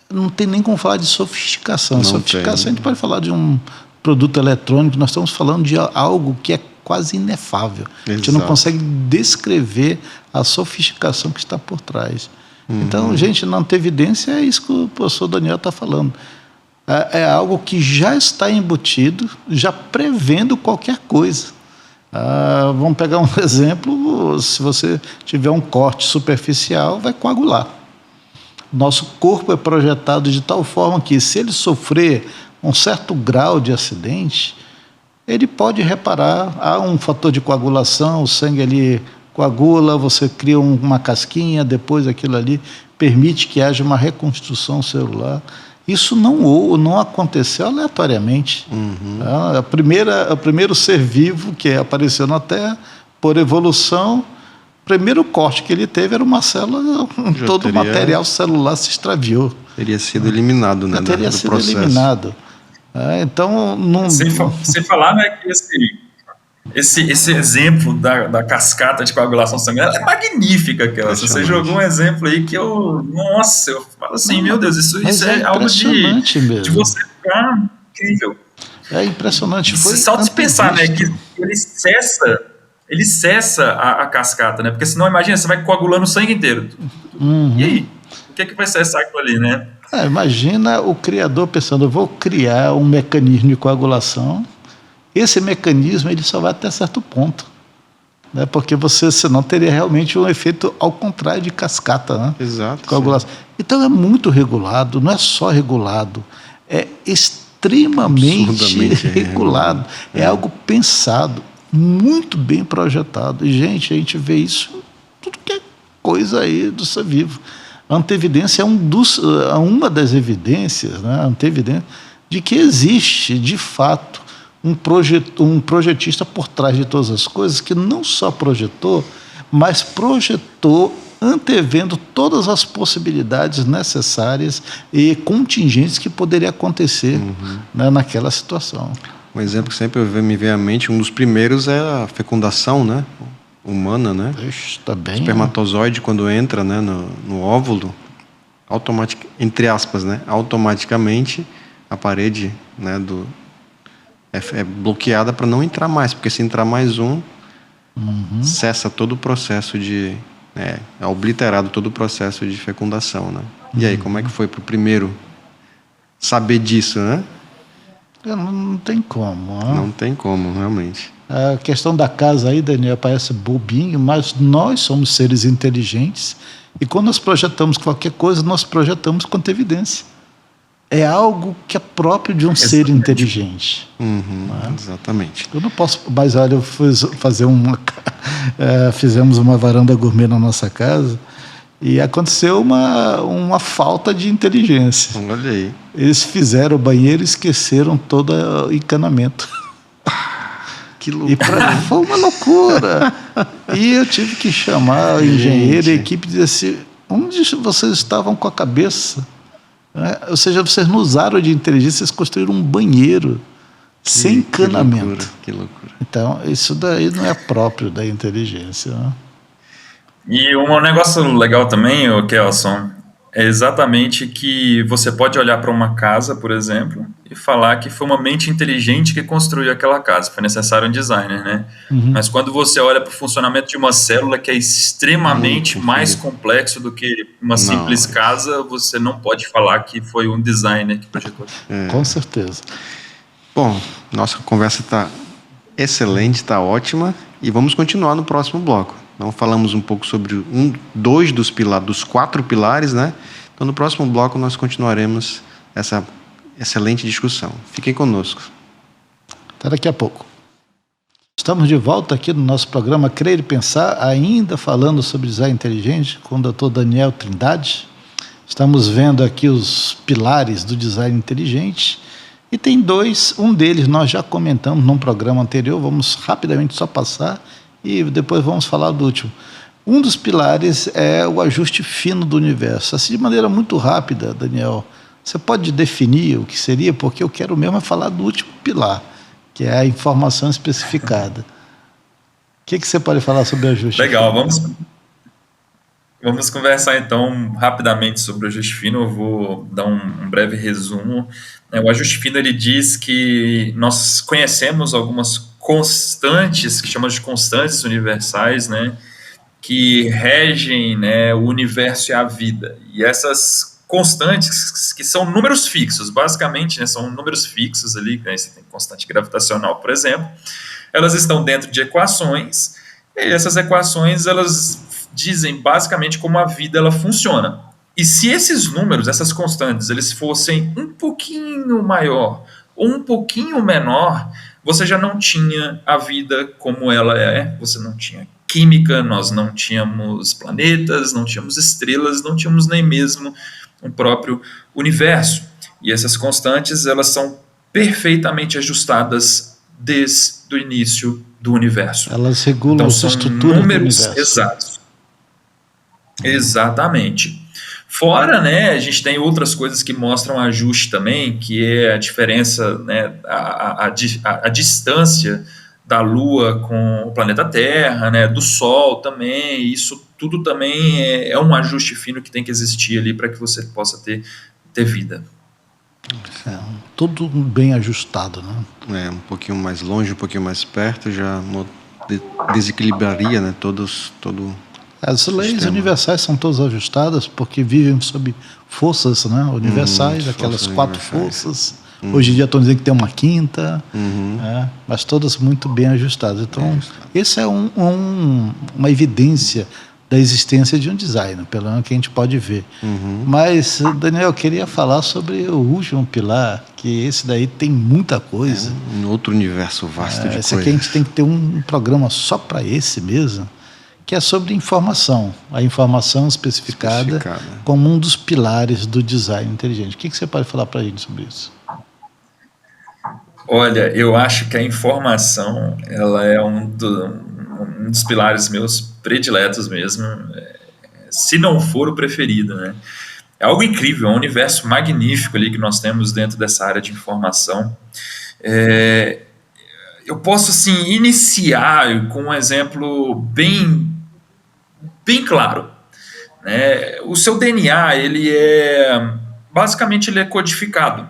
Não tem nem como falar de sofisticação. Não sofisticação, tem. A gente pode falar de um produto eletrônico, nós estamos falando de algo que é quase inefável. A gente não consegue descrever a sofisticação que está por trás. Então, gente, na anteevidência é isso que o professor Daniel está falando. É algo que já está embutido, já prevendo qualquer coisa. Vamos pegar um exemplo, se você tiver um corte superficial, vai coagular. Nosso corpo é projetado de tal forma que, se ele sofrer um certo grau de acidente, ele pode reparar, há um fator de coagulação, o sangue ali coagula, você cria uma casquinha, depois aquilo ali permite que haja uma reconstrução celular. Isso não aconteceu aleatoriamente. O primeiro ser vivo que apareceu na Terra, por evolução, o primeiro corte que ele teve era uma célula, todo o material celular se extraviou. Teria sido eliminado, né? Teria sido eliminado. Então, não... Sem falar, né, que esse exemplo da cascata de coagulação sanguínea é magnífica, aquela. Você jogou um exemplo aí que eu falo assim, meu Deus, isso é algo de você ficar incrível. É impressionante. Só de pensar, né, que ele cessa a cascata, né, porque senão, imagina, você vai coagulando o sangue inteiro. E aí? O que vai cessar aquilo ali, né? Imagina o criador pensando, eu vou criar um mecanismo de coagulação. Esse mecanismo ele só vai até certo ponto, né? Porque você senão teria realmente um efeito ao contrário de cascata, né? Exato. Coagulação. Então é muito regulado, não é só regulado, é extremamente Absurdamente regulado. É algo pensado, muito bem projetado. E, gente, a gente vê isso em tudo que é coisa aí do ser vivo. A antevidência é uma das evidências, né, a antevidência, de que existe, de fato, um projetista por trás de todas as coisas, que não só projetou, mas projetou antevendo todas as possibilidades necessárias e contingentes que poderiam acontecer, né, naquela situação. Um exemplo que sempre me vem à mente, um dos primeiros é a fecundação, né, humana, né? Está bem. O espermatozoide, quando entra, né, no óvulo, entre aspas, né, automaticamente a parede, né, é bloqueada para não entrar mais, porque se entrar mais um, cessa todo o processo é obliterado todo o processo de fecundação, né? E aí, como é que foi para o primeiro saber disso, né? Não tem como. Não tem como, realmente. A questão da casa aí, Daniel, parece bobinho, mas nós somos seres inteligentes e quando nós projetamos qualquer coisa, nós projetamos com evidência. É algo que é próprio de um ser inteligente. Exatamente. Eu não posso, mas olha, eu fizemos uma varanda gourmet na nossa casa e aconteceu uma falta de inteligência. Olha aí. Eles fizeram o banheiro e esqueceram todo o encanamento. Que loucura. E foi uma loucura. E eu tive que chamar o engenheiro e a equipe e dizer assim, onde vocês estavam com a cabeça? Ou seja, vocês não usaram de inteligência, vocês construíram um banheiro sem encanamento. Que loucura. Então, isso daí não é próprio da inteligência. Né? E um negócio legal também, Kelson, é exatamente que você pode olhar para uma casa, por exemplo, e falar que foi uma mente inteligente que construiu aquela casa. Foi necessário um designer, né? Mas quando você olha para o funcionamento de uma célula que é extremamente mais complexo do que uma simples casa, você não pode falar que foi um designer que projetou. Com certeza. Bom, nossa conversa está excelente, está ótima, e vamos continuar no próximo bloco. Então falamos um pouco sobre dois dos 4 pilares, né? Então no próximo bloco nós continuaremos essa excelente discussão. Fiquem conosco. Até daqui a pouco. Estamos de volta aqui no nosso programa Crer e Pensar, ainda falando sobre design inteligente com o Dr. Daniel Trindade. Estamos vendo aqui os pilares do design inteligente e tem dois, um deles nós já comentamos num programa anterior, vamos rapidamente só passar e depois vamos falar do último. Um dos pilares é o ajuste fino do universo. Assim, de maneira muito rápida, Daniel, você pode definir o que seria? Porque eu quero mesmo falar do último pilar, que é a informação especificada. O que você pode falar sobre ajuste Legal, fino? vamos conversar então rapidamente sobre o ajuste fino. Eu vou dar um breve resumo. O ajuste fino, ele diz que nós conhecemos algumas constantes, que chamamos de constantes universais, né, que regem, né, o universo e a vida. E essas constantes, que são números fixos, basicamente, né, são números fixos ali, né, você tem constante gravitacional, por exemplo, elas estão dentro de equações, e essas equações, elas dizem basicamente como a vida ela funciona. E se esses números, essas constantes, eles fossem um pouquinho maior ou um pouquinho menor, você já não tinha a vida como ela é, você não tinha química, nós não tínhamos planetas, não tínhamos estrelas, não tínhamos nem mesmo o próprio universo. E essas constantes, elas são perfeitamente ajustadas desde o início do universo. Elas regulam então, as estruturas do universo. Exatos. Exatamente. Fora, né, a gente tem outras coisas que mostram ajuste também, que é a diferença, né, a distância da Lua com o planeta Terra, né, do Sol também, isso tudo também é um ajuste fino que tem que existir ali para que você possa ter vida. Tudo bem ajustado, né? Um pouquinho mais longe, um pouquinho mais perto, já desequilibraria, né, todo as leis sistema. Universais são todas ajustadas porque vivem sob forças, né, universais, aquelas 4 forças. Hoje em dia estão dizendo que tem uma quinta, mas todas muito bem ajustadas. Então, esse é uma evidência da existência de um designer, pelo menos que a gente pode ver. Mas, Daniel, eu queria falar sobre o último pilar, que esse daí tem muita coisa. Um outro universo vasto de coisas. Esse aqui a gente tem que ter um programa só para esse mesmo, que é sobre informação. A informação especificada como um dos pilares do design inteligente. O que você pode falar para a gente sobre isso? Olha, eu acho que a informação, ela é um dos pilares meus prediletos mesmo, se não for o preferido, né? É algo incrível, é um universo magnífico ali que nós temos dentro dessa área de informação. Eu posso, assim, iniciar com um exemplo bem claro, né? O seu DNA, basicamente, ele é codificado.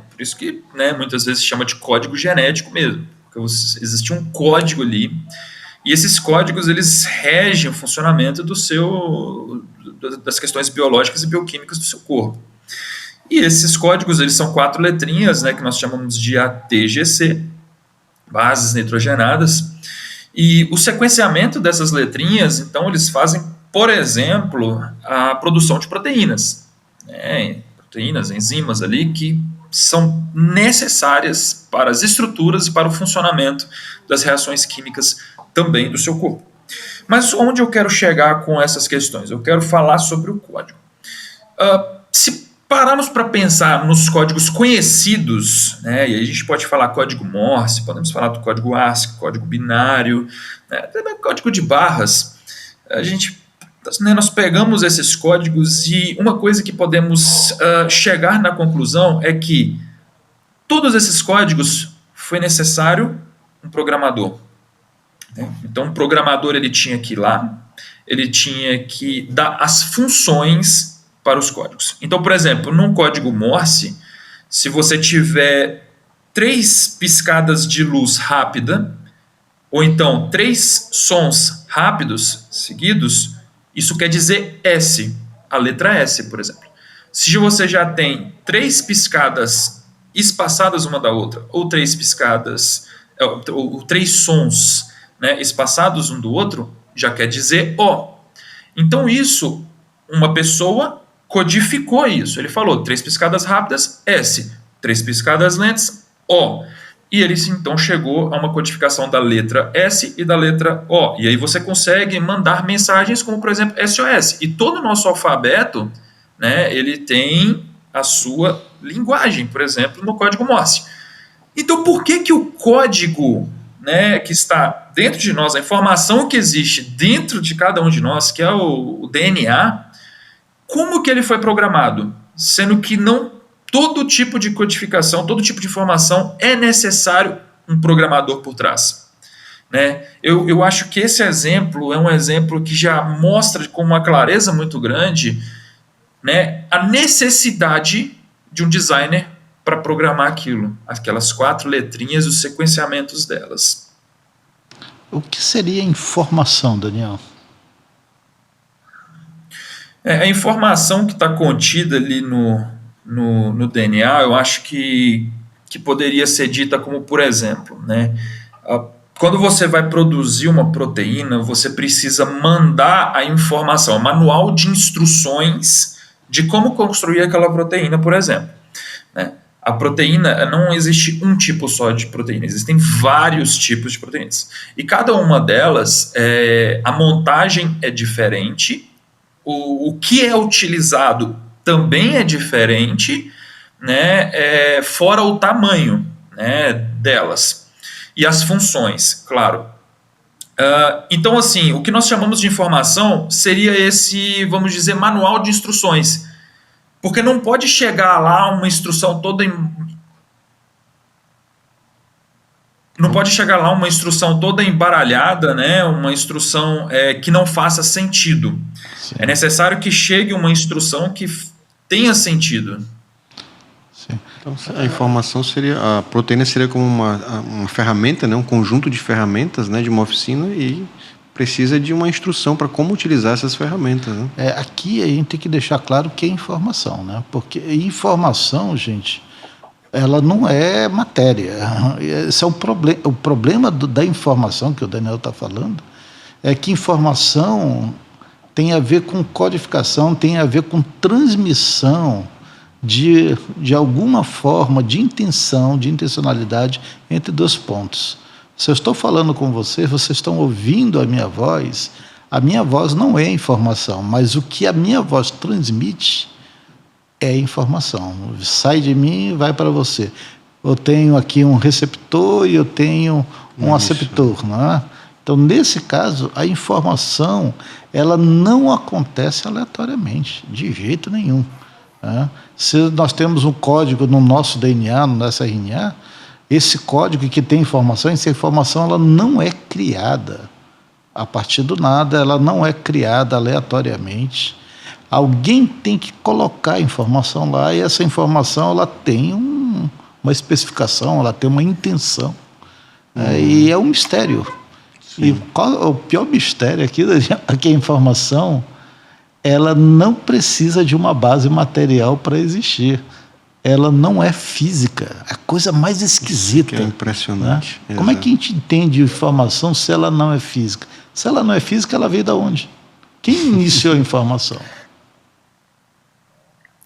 Por isso que, né, muitas vezes se chama de código genético mesmo, porque existe um código ali, e esses códigos eles regem o funcionamento das questões biológicas e bioquímicas do seu corpo. E esses códigos eles são 4 letrinhas, né, que nós chamamos de ATGC, bases nitrogenadas, e o sequenciamento dessas letrinhas, então, eles fazem, por exemplo, a produção de proteínas, né, proteínas, enzimas ali que são necessárias para as estruturas e para o funcionamento das reações químicas também do seu corpo. Mas onde eu quero chegar com essas questões? Eu quero falar sobre o código. Se pararmos para pensar nos códigos conhecidos, né, e aí a gente pode falar código Morse, podemos falar do código ASCII, código binário, né, até código de barras, nós pegamos esses códigos e uma coisa que podemos chegar na conclusão é que todos esses códigos foi necessário um programador. Né? Então, o programador ele tinha que ir lá, ele tinha que dar as funções para os códigos. Então, por exemplo, num código Morse, se você tiver 3 piscadas de luz rápida, ou então 3 sons rápidos seguidos, isso quer dizer S, a letra S, por exemplo. Se você já tem 3 piscadas espaçadas uma da outra, ou 3 piscadas, ou 3 sons, né, espaçados um do outro, já quer dizer O. Então isso, uma pessoa codificou isso. Ele falou 3 piscadas rápidas, S, 3 piscadas lentas, O. E ele então chegou a uma codificação da letra S e da letra O. E aí você consegue mandar mensagens como, por exemplo, SOS. E todo o nosso alfabeto, né, ele tem a sua linguagem, por exemplo, no código Morse. Então, por que o código, né, que está dentro de nós, a informação que existe dentro de cada um de nós, que é o DNA, como que ele foi programado? Sendo que não todo tipo de codificação, todo tipo de informação é necessário um programador por trás. Né? Eu acho que esse exemplo é um exemplo que já mostra com uma clareza muito grande, né, a necessidade de um designer para programar aquelas 4 letrinhas, os sequenciamentos delas. O que seria informação, Daniel? A informação que está contida ali no DNA, eu acho que poderia ser dita como, por exemplo, né, quando você vai produzir uma proteína, você precisa mandar a informação, o manual de instruções de como construir aquela proteína, por exemplo. Né? A proteína, não existe um tipo só de proteína, existem vários tipos de proteínas. E cada uma delas, a montagem é diferente, o que é utilizado também é diferente, né, fora o tamanho, né, delas. E as funções, claro. Então, assim, o que nós chamamos de informação seria esse, vamos dizer, manual de instruções. Porque não pode chegar lá uma instrução toda não pode chegar lá uma instrução toda embaralhada, né, uma instrução que não faça sentido. Sim. É necessário que chegue uma instrução que tenha sentido. Sim. Então, a informação seria, a proteína seria como uma ferramenta, né, um conjunto de ferramentas, né, de uma oficina, e precisa de uma instrução para como utilizar essas ferramentas. Né? Aqui a gente tem que deixar claro que é informação, né? Porque informação, gente, ela não é matéria. Esse é o problema da informação que o Daniel está falando, é que informação tem a ver com codificação, tem a ver com transmissão de alguma forma de intenção, de intencionalidade entre dois pontos. Se eu estou falando com vocês estão ouvindo a minha voz não é informação, mas o que a minha voz transmite é informação. Sai de mim e vai para você. Eu tenho aqui um receptor e eu tenho um aceptor, não é? Então, nesse caso, a informação ela não acontece aleatoriamente, de jeito nenhum. Né? Se nós temos um código no nosso DNA, no nosso RNA, esse código que tem informação, essa informação ela não é criada a partir do nada, ela não é criada aleatoriamente. Alguém tem que colocar a informação lá e essa informação ela tem uma especificação, ela tem uma intenção. E é um mistério. Sim. E o pior mistério aqui é que a informação ela não precisa de uma base material para existir. Ela não é física. É a coisa mais esquisita. Que é impressionante. Né? Como é que a gente entende informação se ela não é física? Se ela não é física, ela veio de onde? Quem iniciou a informação?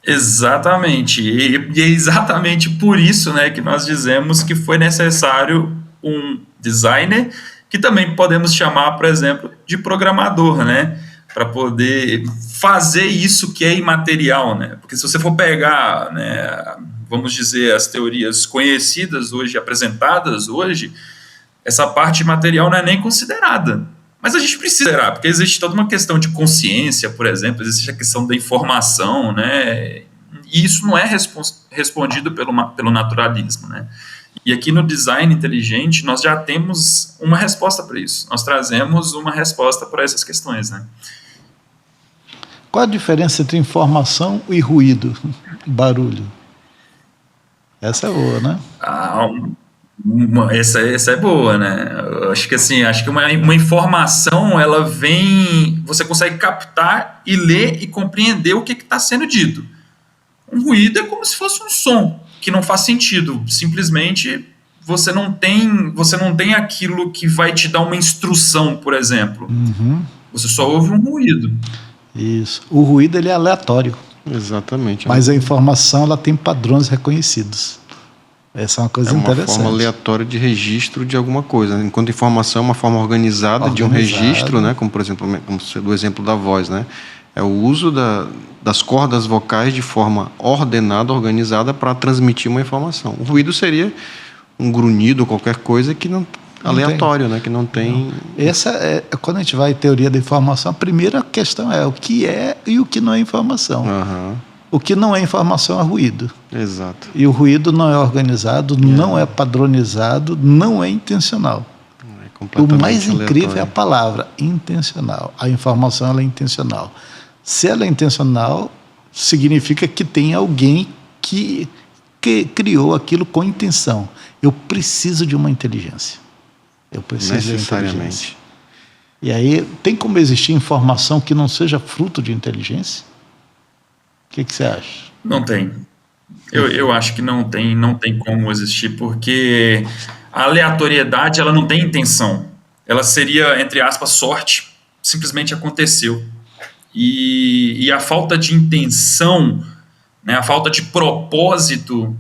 Exatamente. E é exatamente por isso, né, que nós dizemos que foi necessário um designer, que também podemos chamar, por exemplo, de programador, né, para poder fazer isso que é imaterial, né? Porque se você for pegar, né, vamos dizer, as teorias conhecidas hoje, apresentadas hoje, essa parte material não é nem considerada. Mas a gente precisa considerar, porque existe toda uma questão de consciência, por exemplo, existe a questão da informação, né? E isso não é respondido pelo naturalismo, né? E aqui no design inteligente nós já temos uma resposta para isso. Nós trazemos uma resposta para essas questões, né? Qual a diferença entre informação e ruído, barulho? Essa é boa, né? Essa é boa, né? Eu acho que assim, uma informação, ela vem, você consegue captar e ler e compreender o que está sendo dito. Um ruído é como se fosse um som que não faz sentido. Simplesmente você não tem aquilo que vai te dar uma instrução, por exemplo. Você só ouve um ruído. Isso. O ruído ele é aleatório. Exatamente. Mas a informação ela tem padrões reconhecidos. Essa é uma coisa interessante. É uma forma aleatória de registro de alguma coisa. Enquanto informação é uma forma organizada de um registro, né? Como, por exemplo, do exemplo da voz, né? É o uso das cordas vocais de forma ordenada, organizada para transmitir uma informação. O ruído seria um grunhido, qualquer coisa que não aleatório, né? Que não tem... Essa quando a gente vai em teoria da informação, a primeira questão é o que é e o que não é informação. O que não é informação é ruído. Exato. E o ruído não é organizado, não é padronizado, não é intencional. O mais incrível é a palavra intencional. A informação ela é intencional. Se ela é intencional, significa que tem alguém que criou aquilo com intenção. Eu preciso de uma inteligência. Eu preciso de inteligência. E aí, tem como existir informação que não seja fruto de inteligência? O que você acha? Não tem. Eu acho que não tem como existir, porque a aleatoriedade ela não tem intenção. Ela seria, entre aspas, sorte. Simplesmente aconteceu. E a falta de intenção, né, a falta de propósito,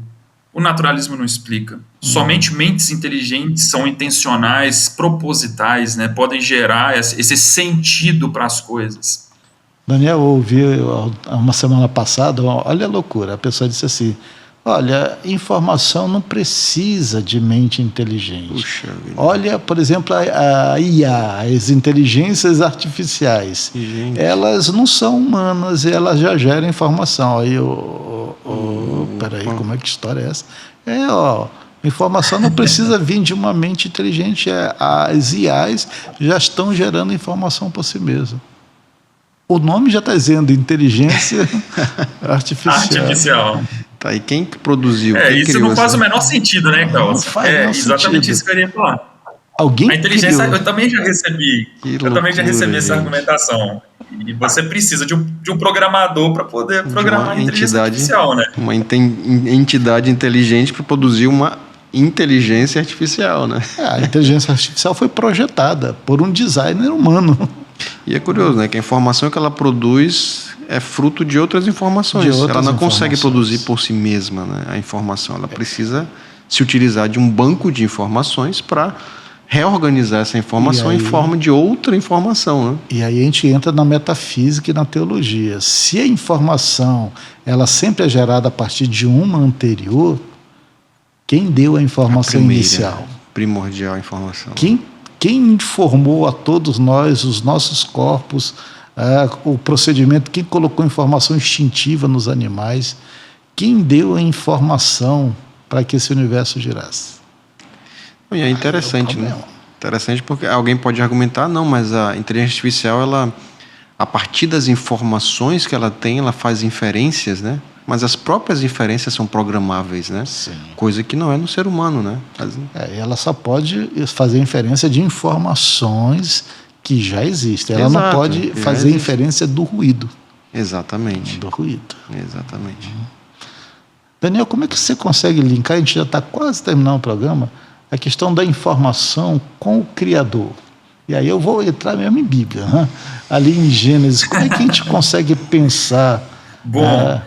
o naturalismo não explica. Somente mentes inteligentes são intencionais, propositais, né, podem gerar esse sentido para as coisas. Daniel, eu ouvi uma semana passada, olha a loucura, a pessoa disse assim, olha, informação não precisa de mente inteligente. Puxa vida. Olha, por exemplo, a IA, as inteligências artificiais. Gente. Elas não são humanas e elas já geram informação. Aí peraí, como é que história é essa? Informação não precisa vir de uma mente inteligente. As IAs já estão gerando informação por si mesmas. O nome já está dizendo inteligência artificial. Tá, e quem produziu? Quem isso criou não faz o menor sentido, né, Carlos? Não faz exatamente sentido. isso que eu queria falar. Alguém a inteligência, criou. eu também já recebi. Essa argumentação. E você precisa de um programador para poder programar a inteligência artificial, né? Uma entidade inteligente para produzir uma inteligência artificial, né? A inteligência artificial foi projetada por um designer humano. E é curioso, né? Que a informação que ela produz é fruto de outras informações. De outras ela não consegue informações. produzir por si mesma, né, a informação. Ela precisa se utilizar de um banco de informações para reorganizar essa informação E aí- em forma de outra informação, né? E aí a gente entra na metafísica e na teologia. Se a informação ela sempre é gerada a partir de uma anterior, quem deu a informação Primeira, inicial? primordial informação. Quem informou a todos nós, os nossos corpos, o procedimento, quem colocou informação instintiva nos animais, quem deu a informação para que esse universo girasse? E é interessante, né? Interessante porque alguém pode argumentar, não, mas a inteligência artificial, ela, a partir das informações que ela tem, ela faz inferências, né? Mas as próprias inferências são programáveis, né? Sim. Coisa que não é no ser humano, né? Ela só pode fazer inferência de informações que já existem. Ela não Exato, pode já fazer existe. inferência do ruído. Exatamente. Do ruído. Exatamente. Daniel, como é que você consegue linkar, a gente já está quase terminando o programa, a questão da informação com o Criador? E aí eu vou entrar mesmo em Bíblia, né? Ali em Gênesis. Como é que a gente consegue pensar Bom,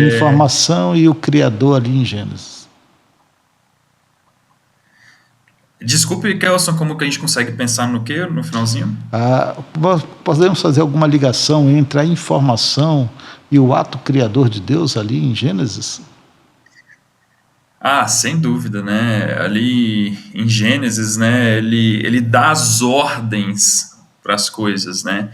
informação e o Criador ali em Gênesis? Desculpe, Kelson, como que a gente consegue pensar no quê, no finalzinho? Podemos fazer alguma ligação entre a informação e o ato criador de Deus ali em Gênesis? Ah, sem dúvida, né? Ali em Gênesis, né, ele dá as ordens para as coisas, né?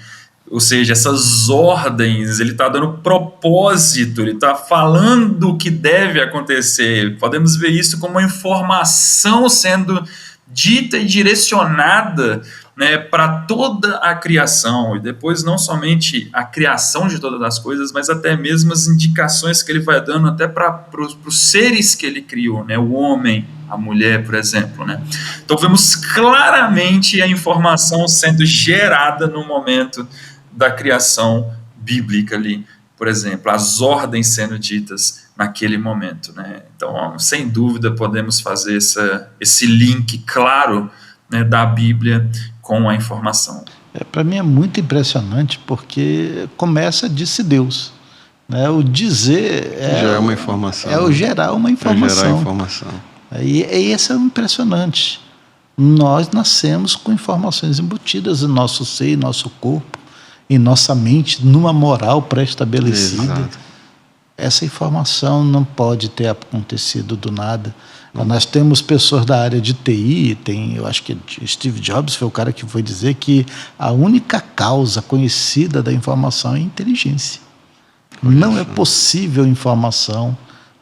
Ou seja, essas ordens, ele está dando propósito, ele está falando o que deve acontecer. Podemos ver isso como uma informação sendo dita e direcionada, né, para toda a criação, e depois não somente a criação de todas as coisas, mas até mesmo as indicações que ele vai dando até para os seres que ele criou, né, o homem, a mulher, por exemplo, né. Então vemos claramente a informação sendo gerada no momento da criação bíblica ali, por exemplo, as ordens sendo ditas naquele momento, né. Então, sem dúvida, podemos fazer esse link claro, né, da Bíblia com a informação. Para mim é muito impressionante, porque começa disse Deus, né? O dizer Já é uma informação. é o gerar uma É informação. gerar informação. E esse é o impressionante. Nós nascemos com informações embutidas em nosso ser, em nosso corpo, em nossa mente, numa moral pré-estabelecida. Exato. Essa informação não pode ter acontecido do nada. Nós temos pessoas da área de TI, eu acho que Steve Jobs foi o cara que foi dizer que a única causa conhecida da informação é a inteligência. Não é possível informação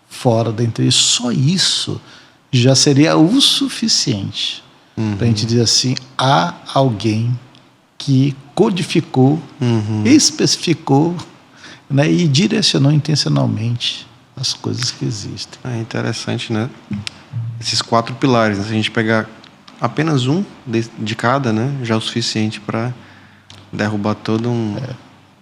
fora da inteligência. Só isso já seria o suficiente para a gente dizer assim, há alguém que codificou, especificou, né, e direcionou intencionalmente as coisas que existem. É interessante, né? Esses 4 pilares, né? Se a gente pegar apenas um de cada, né, já é o suficiente para derrubar todo um...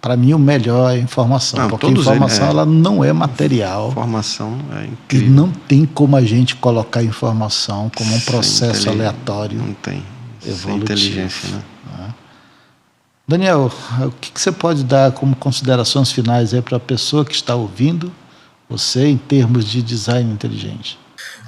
Para mim, o melhor é a informação, Não, porque a todos informação ela não é material. Informação é E incrível. não tem como a gente colocar informação como um Sem processo aleatório. Não tem. Sem evolutivo. inteligência, né? Daniel, o que você pode dar como considerações finais aí para a pessoa que está ouvindo você em termos de design inteligente?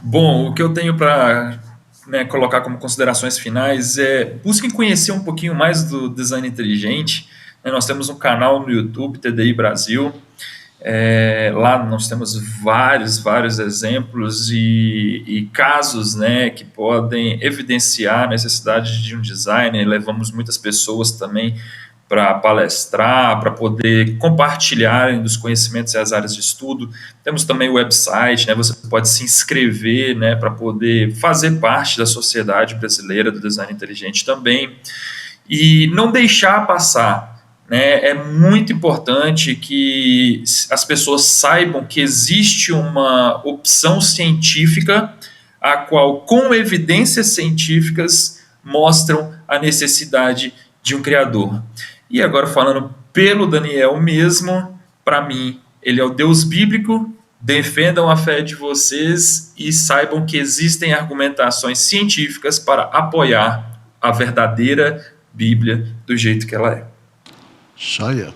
Bom, o que eu tenho para, né, colocar como considerações finais é busquem conhecer um pouquinho mais do design inteligente. Nós temos um canal no YouTube, TDI Brasil. Lá nós temos vários exemplos e casos, né, que podem evidenciar a necessidade de um designer. Levamos muitas pessoas também para palestrar, para poder compartilharem dos conhecimentos e as áreas de estudo. Temos também o website, né, você pode se inscrever, né, para poder fazer parte da sociedade brasileira do design inteligente também. E não deixar passar, né, é muito importante que as pessoas saibam que existe uma opção científica a qual, com evidências científicas, mostram a necessidade de um criador. E agora falando pelo Daniel mesmo, para mim, ele é o Deus bíblico, defendam a fé de vocês e saibam que existem argumentações científicas para apoiar a verdadeira Bíblia do jeito que ela é. Joia.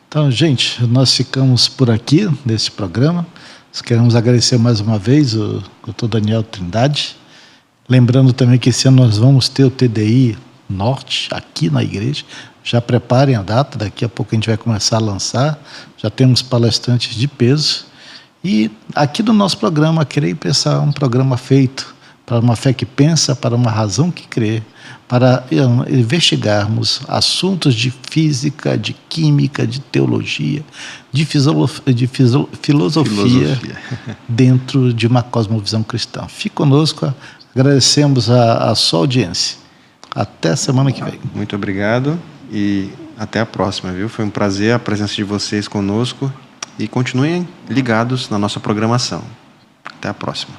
Então, gente, nós ficamos por aqui nesse programa. Nós queremos agradecer mais uma vez o Dr. Daniel Trindade. Lembrando também que esse ano nós vamos ter o TDI Norte aqui na igreja. Já preparem a data, daqui a pouco a gente vai começar a lançar. Já temos palestrantes de peso. E aqui do nosso programa, Crer e Pensar, um programa feito para uma fé que pensa, para uma razão que crê, para investigarmos assuntos de física, de química, de teologia, de filosofia dentro de uma cosmovisão cristã. Fique conosco, agradecemos a sua audiência. Até semana que vem. Muito obrigado e até a próxima, viu? Foi um prazer a presença de vocês conosco e continuem ligados na nossa programação. Até a próxima.